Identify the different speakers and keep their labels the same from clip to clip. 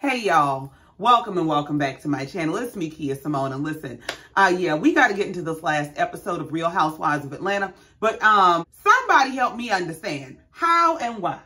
Speaker 1: Hey y'all, welcome and welcome back to my channel. It's me, Kia Simone, and listen, we got to get into this last episode of Real Housewives of Atlanta, but somebody help me understand how and why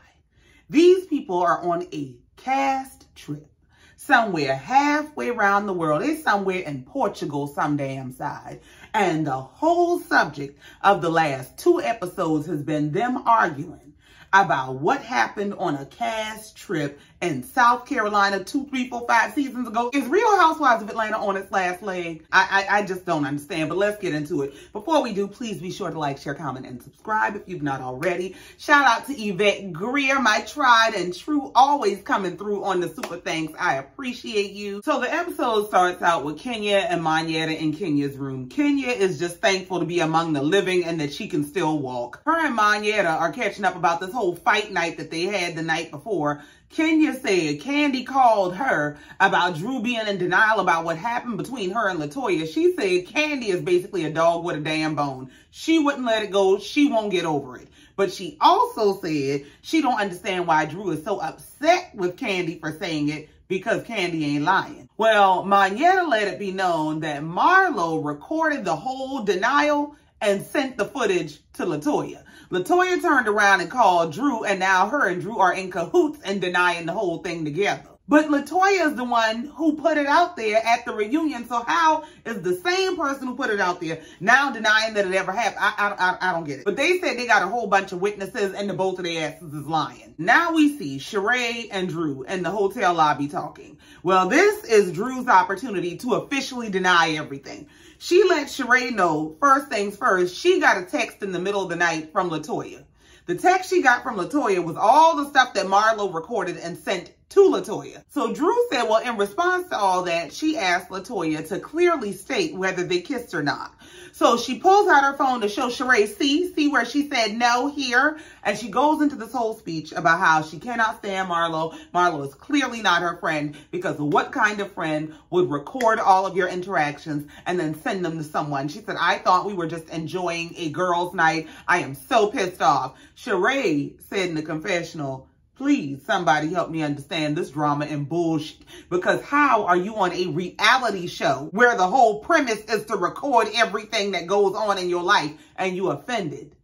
Speaker 1: these people are on a cast trip somewhere halfway around the world. They're somewhere in Portugal, some damn side, and the whole subject of the last 2 episodes has been them arguing about what happened on a cast trip in South Carolina 2, 3, 4, 5 seasons ago. Is Real Housewives of Atlanta on its last leg? I just don't understand, but let's get into it. Before we do, please be sure to like, share, comment, and subscribe if you've not already. Shout out to Yvette Greer, my tried and true, always coming through on the super thanks. I appreciate you. So the episode starts out with Kenya and Monyetta in Kenya's room. Kenya is just thankful to be among the living and that she can still walk. Her and Monyetta are catching up about this whole fight night that they had the night before. Kenya said Kandi called her about Drew being in denial about what happened between her and LaToya. She said Kandi is basically a dog with a damn bone. She wouldn't let it go. She won't get over it. But she also said she don't understand why Drew is so upset with Kandi for saying it, because Kandi ain't lying. Well, Monyetta let it be known that Marlo recorded the whole denial and sent the footage to LaToya. LaToya turned around and called Drew, and now her and Drew are in cahoots and denying the whole thing together. But LaToya is the one who put it out there at the reunion, so how is the same person who put it out there now denying that it ever happened? I don't get it. But they said they got a whole bunch of witnesses and the both of their asses is lying. Now we see Sheree and Drew in the hotel lobby talking. Well, this is Drew's opportunity to officially deny everything. She let Sheree know, first things first, she got a text in the middle of the night from LaToya. The text she got from LaToya was all the stuff that Marlo recorded and sent to LaToya. So Drew said, well, in response to all that, she asked LaToya to clearly state whether they kissed or not. So she pulls out her phone to show Sheree, see where she said no here. And she goes into this whole speech about how she cannot stand Marlo. Marlo is clearly not her friend, because what kind of friend would record all of your interactions and then send them to someone? She said, I thought we were just enjoying a girls' night. I am so pissed off. Sheree said in the confessional, please, somebody help me understand this drama and bullshit. Because how are you on a reality show where the whole premise is to record everything that goes on in your life, and you offended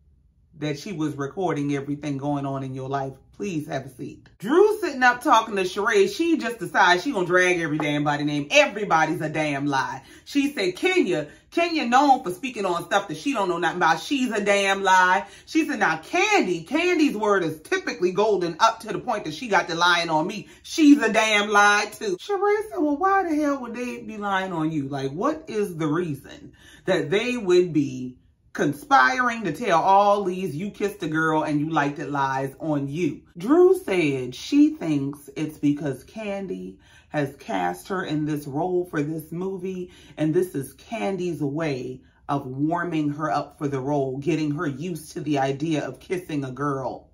Speaker 1: that she was recording everything going on in your life? Please have a seat. Drew sitting up talking to Sheree. She just decides she gonna drag every damn body name. Everybody's a damn lie. She said Kenya known for speaking on stuff that she don't know nothing about. She's a damn lie. She said, now Candy's word is typically golden up to the point that she got to lying on me. She's a damn lie too. Sheree said, well, why the hell would they be lying on you? Like, what is the reason that they would be conspiring to tell all these you kissed a girl and you liked it lies on you? Drew said she thinks it's because Kandi has cast her in this role for this movie, and this is Candy's way of warming her up for the role, getting her used to the idea of kissing a girl.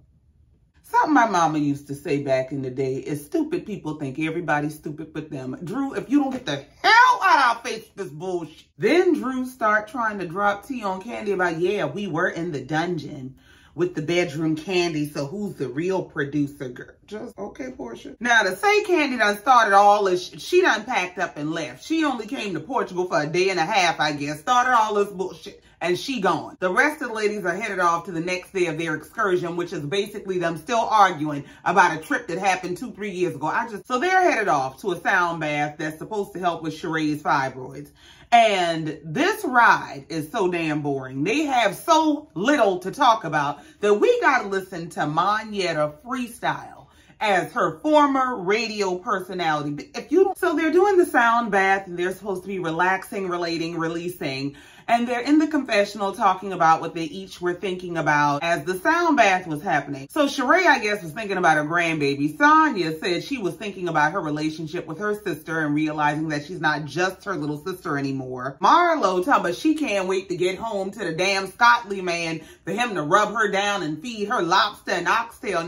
Speaker 1: Something my mama used to say back in the day is stupid people think everybody's stupid but them. Drew, if you don't get the hell out of our face with this bullshit. Then Drew start trying to drop tea on Kandi about, yeah, we were in the dungeon with the bedroom Kandi, so who's the real producer, girl? Just, okay, Portia. Now, to say Kandi done started all this, she done packed up and left. She only came to Portugal for a day and a half, I guess, started all this bullshit, and she gone. The rest of the ladies are headed off to the next day of their excursion, which is basically them still arguing about a trip that happened 2, 3 years ago. So they're headed off to a sound bath that's supposed to help with Sheree's fibroids. And this ride is so damn boring. They have so little to talk about that we got to listen to Monyetta freestyle as her former radio personality. So they're doing the sound bath, and they're supposed to be relaxing, relating, releasing. And they're in the confessional talking about what they each were thinking about as the sound bath was happening. So Sheree, I guess, was thinking about her grandbaby. Sonya said she was thinking about her relationship with her sister and realizing that she's not just her little sister anymore. Marlo talking about she can't wait to get home to the damn Scottley man for him to rub her down and feed her lobster and oxtail.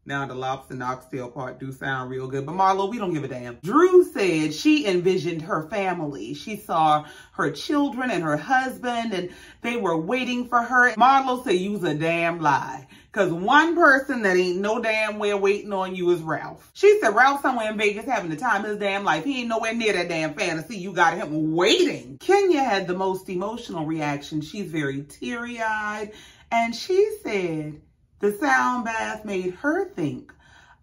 Speaker 1: Now the lobster and oxtail part do sound real good, but Marlo, we don't give a damn. Drew said she envisioned her family. She saw her children and her husband, and they were waiting for her. Marlo said, use a damn lie. Because one person that ain't no damn well waiting on you is Ralph. She said Ralph somewhere in Vegas having the time of his damn life. He ain't nowhere near that damn fantasy. You got him waiting. Kenya had the most emotional reaction. She's very teary-eyed. And she said the sound bath made her think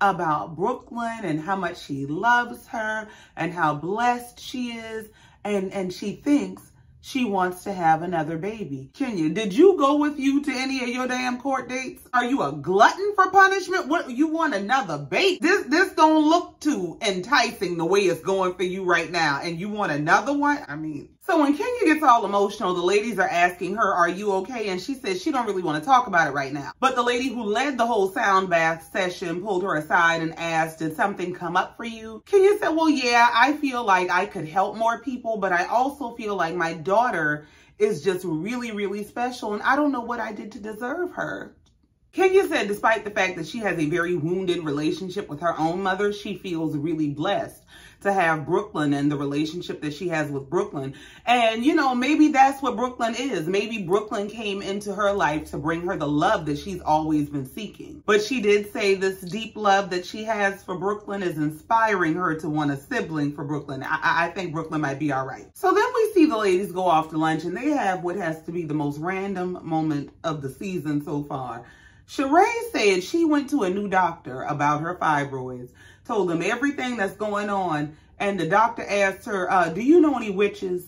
Speaker 1: about Brooklyn and how much she loves her and how blessed she is. And she thinks she wants to have another baby. Kenya, did you go with you to any of your damn court dates? Are you a glutton for punishment? What, you want another baby? This don't look too enticing the way it's going for you right now. And you want another one? I mean, so when Kenya gets all emotional, the ladies are asking her, are you okay? And she says she don't really want to talk about it right now. But the lady who led the whole sound bath session pulled her aside and asked, did something come up for you? Kenya said, well, yeah, I feel like I could help more people, but I also feel like my daughter is just really, really special. And I don't know what I did to deserve her. Kenya said despite the fact that she has a very wounded relationship with her own mother, she feels really blessed to have Brooklyn and the relationship that she has with Brooklyn. And, you know, maybe that's what Brooklyn is. Maybe Brooklyn came into her life to bring her the love that she's always been seeking. But she did say this deep love that she has for Brooklyn is inspiring her to want a sibling for Brooklyn. I think Brooklyn might be all right. So then we see the ladies go off to lunch and they have what has to be the most random moment of the season so far. Sheree said she went to a new doctor about her fibroids, told them everything that's going on, and the doctor asked her, do you know any witches?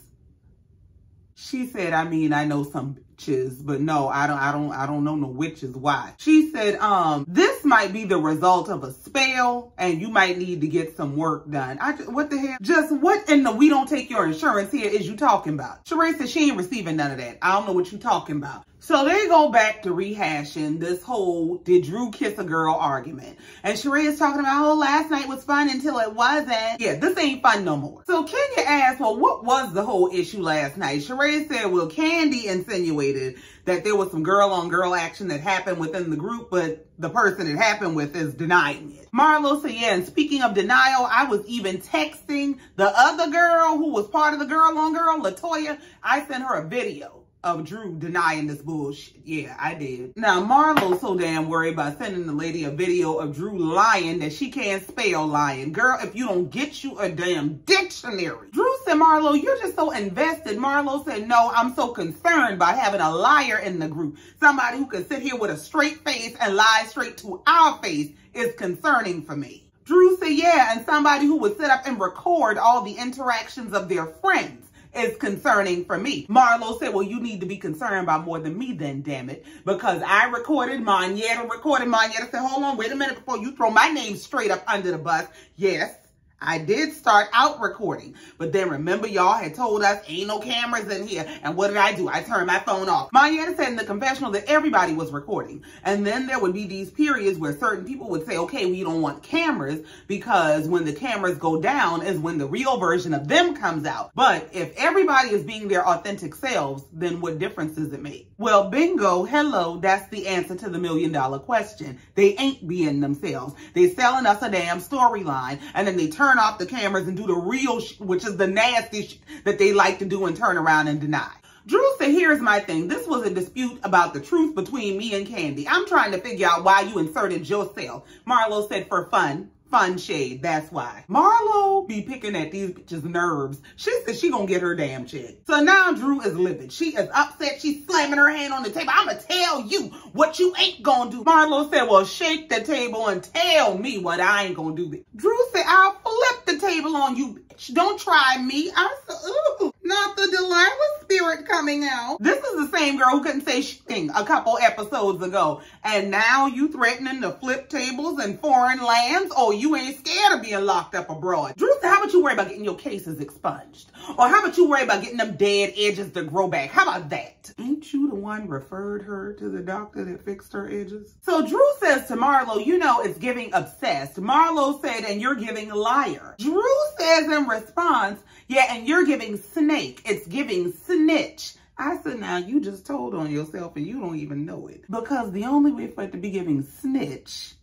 Speaker 1: She said, I mean, I know some bitches, but no, I don't know no witches. Why? She said, this might be the result of a spell and you might need to get some work done. What the hell? Just what in the we don't take your insurance here is you talking about? Sheree said she ain't receiving none of that. I don't know what you talking about. So they go back to rehashing this whole did Drew kiss a girl argument. And Sheree is talking about, oh, last night was fun until it wasn't. Yeah, this ain't fun no more. So Kenya asked, well, what was the whole issue last night? Sheree said, well, Candy insinuated that there was some girl-on-girl action that happened within the group, but the person it happened with is denying it. Marlo said, yeah, and speaking of denial, I was even texting the other girl who was part of the girl-on-girl, LaToya. I sent her a video of Drew denying this bullshit. Yeah, I did. Now, Marlo's so damn worried about sending the lady a video of Drew lying that she can't spell lying. Girl, if you don't get you a damn dictionary. Drew said, Marlo, you're just so invested. Marlo said, no, I'm so concerned by having a liar in the group. Somebody who can sit here with a straight face and lie straight to our face is concerning for me. Drew said, yeah, and somebody who would sit up and record all the interactions of their friends is concerning for me. Marlo said, well, you need to be concerned about more than me then, damn it. Because I recorded, Monietta recorded. Monietta said, hold on, wait a minute before you throw my name straight up under the bus. Yes, I did start out recording. But then remember, y'all had told us ain't no cameras in here. And what did I do? I turned my phone off. Monietta said in the confessional that everybody was recording. And then there would be these periods where certain people would say, okay, we don't want cameras because when the cameras go down is when the real version of them comes out. But if everybody is being their authentic selves, then what difference does it make? Well, bingo, hello, that's the answer to the $1 million question. They ain't being themselves. They selling us a damn storyline and then they turn off the cameras and do the real which is the nasty that they like to do and turn around and deny. Drew said, here's my thing. This was a dispute about the truth between me and Candy. I'm trying to figure out why you inserted yourself. Marlo said, for fun. Fun shade, that's why. Marlo be picking at these bitches' nerves. She said she gonna get her damn check. So now Drew is livid. She is upset. She's slamming her hand on the table. I'ma tell you what you ain't gonna do. Marlo said, well, shake the table and tell me what I ain't gonna do. Drew said, I'll flip the table on you, bitch. Don't try me. I said, ooh, not the Delilah spirit coming out. This is the same girl who couldn't say shit a couple episodes ago. And now you threatening to flip tables in foreign lands? Oh, you ain't scared of being locked up abroad. Drew said, how about you worry about getting your cases expunged? Or how about you worry about getting them dead edges to grow back? How about that? Ain't you the one referred her to the doctor that fixed her edges? So Drew says to Marlo, you know, it's giving obsessed. Marlo said, and you're giving liar. Drew says in response, yeah, and you're giving snake. It's giving snitch. I said, now you just told on yourself and you don't even know it. Because the only way for it to be giving snitch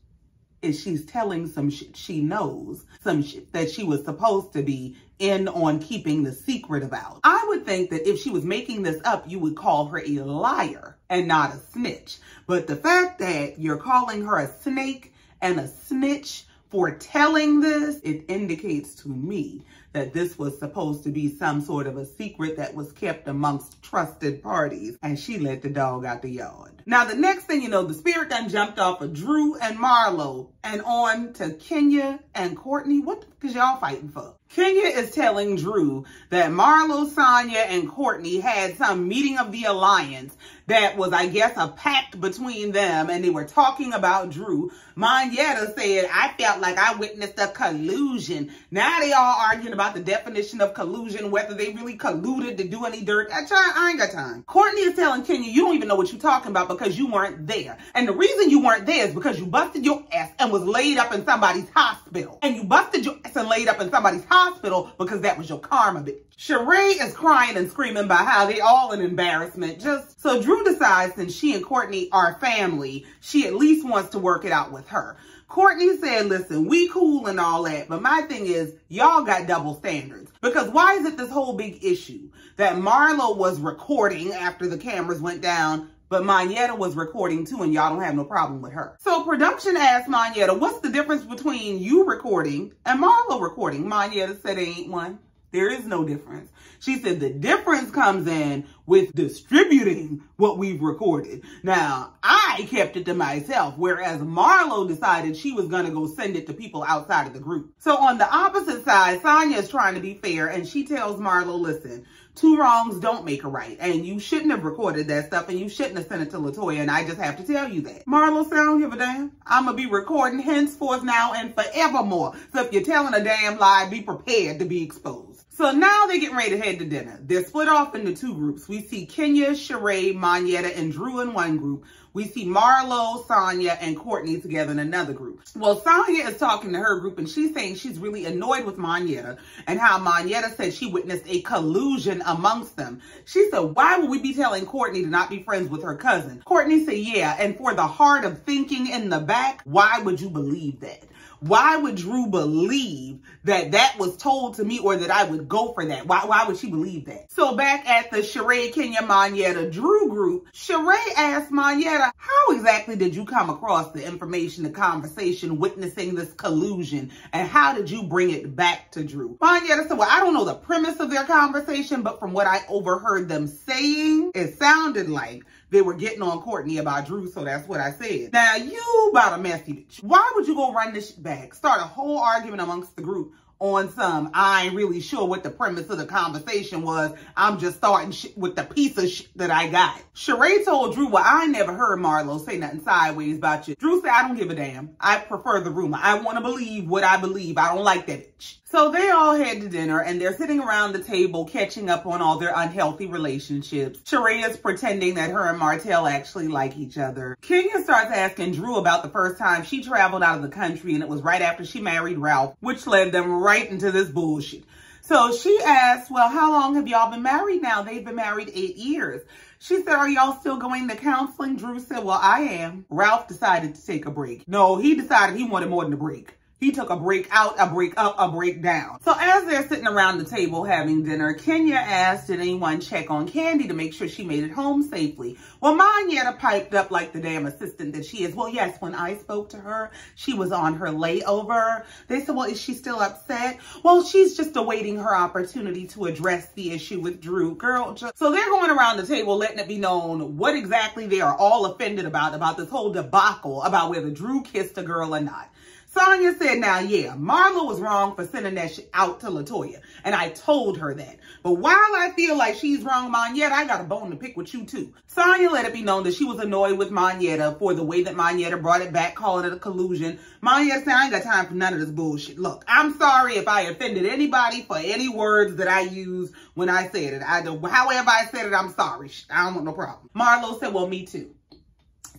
Speaker 1: is she's telling some shit she knows, some shit that she was supposed to be in on keeping the secret about. I would think that if she was making this up, you would call her a liar and not a snitch. But the fact that you're calling her a snake and a snitch for telling this, it indicates to me that this was supposed to be some sort of a secret that was kept amongst trusted parties, and she let the dog out the yard. Now, the next thing you know, the spirit done jumped off of Drew and Marlo and on to Kenya and Courtney. What the fuck is y'all fighting for? Kenya is telling Drew that Marlo, Sonya, and Courtney had some meeting of the alliance that was, I guess, a pact between them, and they were talking about Drew. Monyetta said, I felt like I witnessed a collusion. Now they all arguing about the definition of collusion, whether they really colluded to do any dirt. I ain't got time. Courtney is telling Kenya, you don't even know what you're talking about because you weren't there. And the reason you weren't there is because you busted your ass and was laid up in somebody's hospital. And you busted your ass and laid up in somebody's hospital because that was your karma, bitch. Sheree is crying and screaming about how they all in embarrassment. So Drew decides, since she and Courtney are family, she at least wants to work it out with her. Courtney said, listen, we cool and all that, but my thing is, y'all got double standards. Because why is it this whole big issue that Marlo was recording after the cameras went down, but Monyetta was recording too, and y'all don't have no problem with her? So production asked Monyetta, what's the difference between you recording and Marlo recording? Monyetta said, there ain't one. There is no difference. She said the difference comes in with distributing what we've recorded. Now, I kept it to myself, whereas Marlo decided she was going to go send it to people outside of the group. So on the opposite side, Sonya is trying to be fair, and she tells Marlo, listen, 2 wrongs don't make a right, and you shouldn't have recorded that stuff, and you shouldn't have sent it to LaToya, and I just have to tell you that. Marlo said, I don't give a damn. I'm going to be recording henceforth now and forevermore. So if you're telling a damn lie, be prepared to be exposed. So now they're getting ready to head to dinner. They're split off into 2 groups. We see Kenya, Sheree, Monyetta, and Drew in one group. We see Marlo, Sonya, and Courtney together in another group. Well, Sonya is talking to her group, and she's saying she's really annoyed with Monyetta and how Monyetta said she witnessed a collusion amongst them. She said, why would we be telling Courtney to not be friends with her cousin? Courtney said, yeah, and for the heart of thinking in the back, why would you believe that? Why would Drew believe that that was told to me or that I would go for that? Why would she believe that? So back at the Sheree, Kenya, Monyetta, Drew group, Sheree asked Monyetta, how exactly did you come across the information, the conversation, witnessing this collusion, and how did you bring it back to Drew? Monyetta said, well, I don't know the premise of their conversation, but from what I overheard them saying, it sounded like they were getting on Courtney about Drew, so that's what I said. Now, you about a messy bitch. Why would you go run this shit back? Start a whole argument amongst the group on some, I ain't really sure what the premise of the conversation was. I'm just starting shit with the piece of shit that I got. Sheree told Drew, well, I never heard Marlo say nothing sideways about you. Drew said, I don't give a damn. I prefer the rumor. I want to believe what I believe. I don't like that bitch. So they all head to dinner, and they're sitting around the table catching up on all their unhealthy relationships. Sheree is pretending that her and Martell actually like each other. Kenya starts asking Drew about the first time she traveled out of the country, and it was right after she married Ralph, which led them right into this bullshit. So she asked, well, how long have y'all been married now? They've been married 8 years. She said, are y'all still going to counseling? Drew said, well, I am. Ralph decided to take a break. No, he decided he wanted more than a break. He took a break out, a break up, a break down. So as they're sitting around the table having dinner, Kenya asked, did anyone check on Candy to make sure she made it home safely? Well, Monyetta piped up like the damn assistant that she is. Well, yes, when I spoke to her, she was on her layover. They said, well, is she still upset? Well, she's just awaiting her opportunity to address the issue with Drew. Girl, so they're going around the table letting it be known what exactly they are all offended about this whole debacle about whether Drew kissed a girl or not. Sonya said, now, yeah, Marlo was wrong for sending that shit out to LaToya, and I told her that. But while I feel like she's wrong, Monyetta, I got a bone to pick with you, too. Sonya let it be known that she was annoyed with Monyetta for the way that Monyetta brought it back, calling it a collusion. Monyetta said, I ain't got time for none of this bullshit. Look, I'm sorry if I offended anybody for any words that I used when I said it. However I said it, I'm sorry. I don't want no problem. Marlo said, well, me too.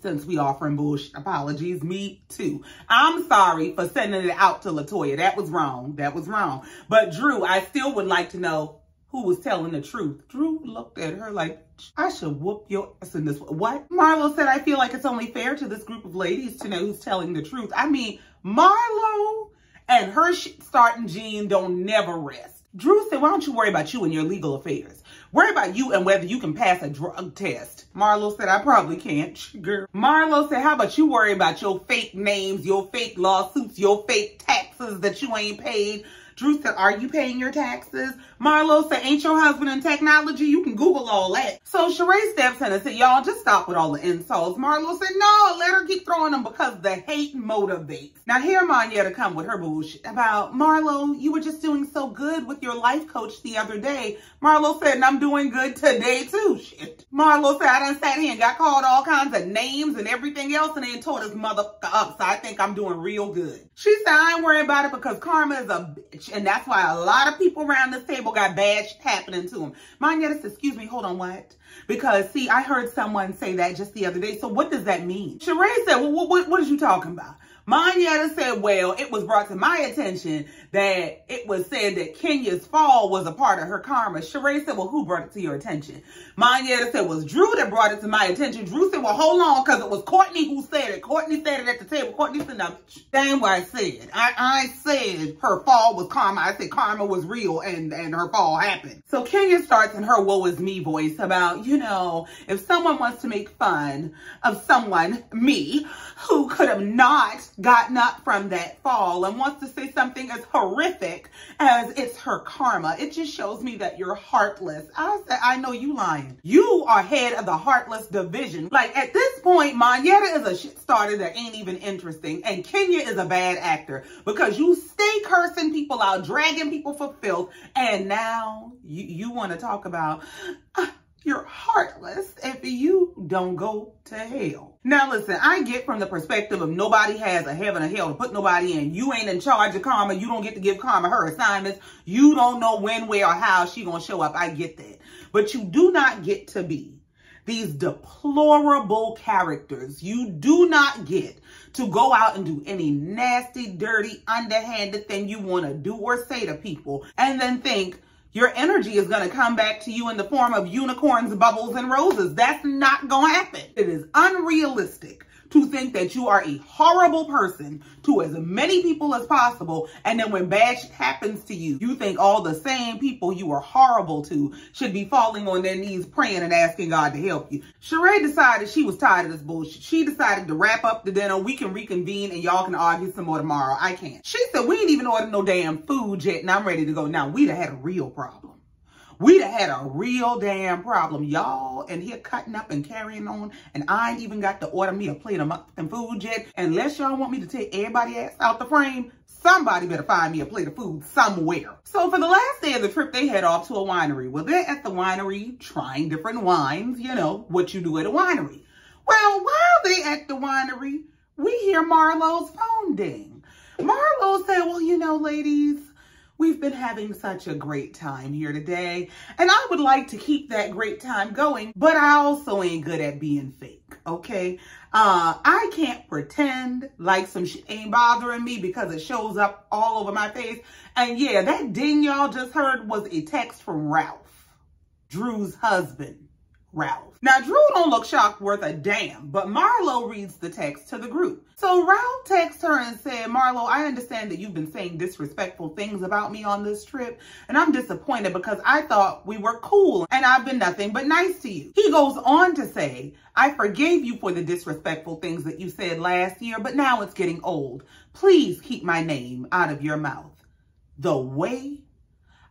Speaker 1: Since we offering bullshit apologies, me too. I'm sorry for sending it out to LaToya. That was wrong. That was wrong. But Drew, I still would like to know who was telling the truth. Drew looked at her like, I should whoop your ass in this. What? Marlo said, I feel like it's only fair to this group of ladies to know who's telling the truth. I mean, Marlo and her starting Gene don't never rest. Drew said, why don't you worry about you and your legal affairs? Worry about you and whether you can pass a drug test. Marlo said, I probably can't, girl. Marlo said, how about you worry about your fake names, your fake lawsuits, your fake taxes that you ain't paid? Drew said, are you paying your taxes? Marlo said, ain't your husband in technology? You can Google all that. So Sheree steps in and said, y'all, just stop with all the insults. Marlo said, no, let her keep throwing them because the hate motivates. Now here Monyetta come with her bullshit about, Marlo, you were just doing so good with your life coach the other day. Marlo said, and I'm doing good today too, shit. Marlo said, I done sat here and got called all kinds of names and everything else and then tore this motherfucker up, so I think I'm doing real good. She said, I ain't worried about it because karma is a bitch. And that's why a lot of people around this table got bad shit happening to them. Monyetta said, excuse me, hold on, what? Because, see, I heard someone say that just the other day. So what does that mean? Sheree said, well, what is you talking about? Monyetta said, well, it was brought to my attention that it was said that Kenya's fall was a part of her karma. Sheree said, well, who brought it to your attention? Monyetta said, it was Drew that brought it to my attention. Drew said, well, hold on, because it was Courtney who said it. Courtney said it at the table. Courtney said, no, that ain't what I said. I said her fall was karma. I said karma was real and her fall happened. So Kenya starts in her woe is me voice about, you know, if someone wants to make fun of someone, me, who could have not gotten up from that fall and wants to say something as horrific as it's her karma, it just shows me that you're heartless. I said, I know you lying. You are head of the heartless division. Like at this point, Monyetta is a shit starter that ain't even interesting, and Kenya is a bad actor because you stay cursing people out, dragging people for filth, and now you want to talk about you're heartless if you don't go to hell. Now listen, I get from the perspective of nobody has a heaven or hell to put nobody in. You ain't in charge of karma. You don't get to give karma her assignments. You don't know when, where, or how she gonna show up. I get that. But you do not get to be these deplorable characters. You do not get to go out and do any nasty, dirty, underhanded thing you want to do or say to people and then think your energy is going to come back to you in the form of unicorns, bubbles, and roses. That's not going to happen. It is unrealistic to think that you are a horrible person to as many people as possible, and then when bad shit happens to you, you think all the same people you are horrible to should be falling on their knees praying and asking God to help you. Sheree decided she was tired of this bullshit. She decided to wrap up the dinner. We can reconvene and y'all can argue some more tomorrow. I can't. She said, we ain't even ordered no damn food yet and I'm ready to go. Now, we'd have had a real problem. We'd have had a real damn problem. Y'all in here cutting up and carrying on, and I ain't even got to order me a plate of motherfucking food yet. Unless y'all want me to take everybody ass out the frame, somebody better find me a plate of food somewhere. So for the last day of the trip, they head off to a winery. Well, they're at the winery trying different wines, you know, what you do at a winery. Well, while they at the winery, we hear Marlo's phone ding. Marlo said, well, you know, ladies, we've been having such a great time here today, and I would like to keep that great time going, but I also ain't good at being fake, okay? I can't pretend like some shit ain't bothering me because it shows up all over my face. And yeah, that ding y'all just heard was a text from Ralph, Drew's husband. Ralph. Now, Drew don't look shocked worth a damn, but Marlo reads the text to the group. So Ralph texts her and said, Marlo, I understand that you've been saying disrespectful things about me on this trip, and I'm disappointed because I thought we were cool and I've been nothing but nice to you. He goes on to say, I forgave you for the disrespectful things that you said last year, but now it's getting old. Please keep my name out of your mouth. The way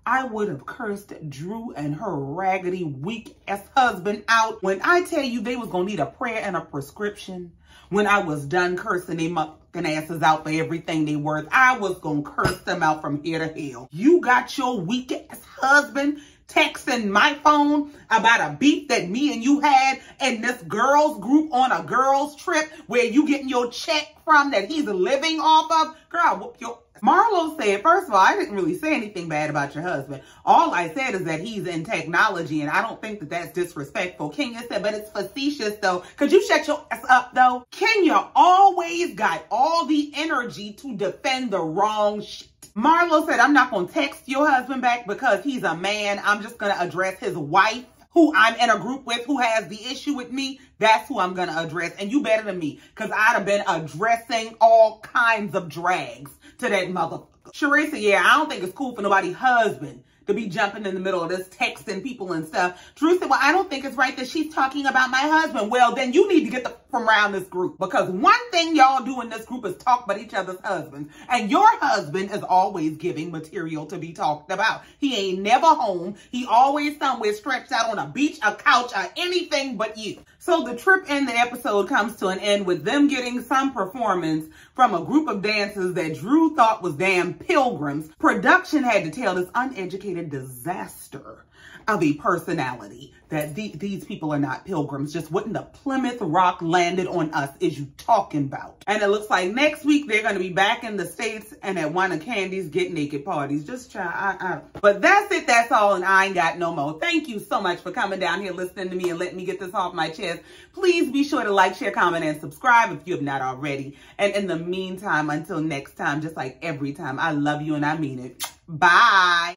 Speaker 1: I would have cursed Drew and her raggedy, weak-ass husband out when I tell you they was going to need a prayer and a prescription. When I was done cursing they fucking asses out for everything they worth, I was going to curse them out from here to hell. You got your weak-ass husband texting my phone about a beef that me and you had in this girls group on a girls trip where you getting your check from that he's living off of. Girl, whoop your... Marlo said, first of all, I didn't really say anything bad about your husband. All I said is that he's in technology, and I don't think that that's disrespectful. Kenya said, but it's facetious, though. Could you shut your ass up, though? Kenya always got all the energy to defend the wrong shit. Marlo said, I'm not going to text your husband back because he's a man. I'm just going to address his wife, who I'm in a group with who has the issue with me, that's who I'm going to address. And you better than me, because I'd have been addressing all kinds of drags to that motherfucker. Sheree said, yeah, I don't think it's cool for nobody's husband to be jumping in the middle of this, texting people and stuff. Drew said, well, I don't think it's right that she's talking about my husband. Well, then you need to get from around this group, because one thing y'all do in this group is talk about each other's husbands. And your husband is always giving material to be talked about. He ain't never home. He always somewhere stretched out on a beach, a couch, or anything but you. So the trip in the episode comes to an end with them getting some performance from a group of dancers that Drew thought was damn pilgrims. Production had to tell this uneducated disaster of a personality that these people are not pilgrims. Just what in the Plymouth Rock landed on us is you talking about? And it looks like next week they're going to be back in the States and at one of Candy's Get Naked parties. Just try. But that's it. That's all. And I ain't got no more. Thank you so much for coming down here, listening to me, and letting me get this off my chest. Please be sure to like, share, comment, and subscribe if you have not already. And in the meantime, until next time, just like every time, I love you and I mean it. Bye.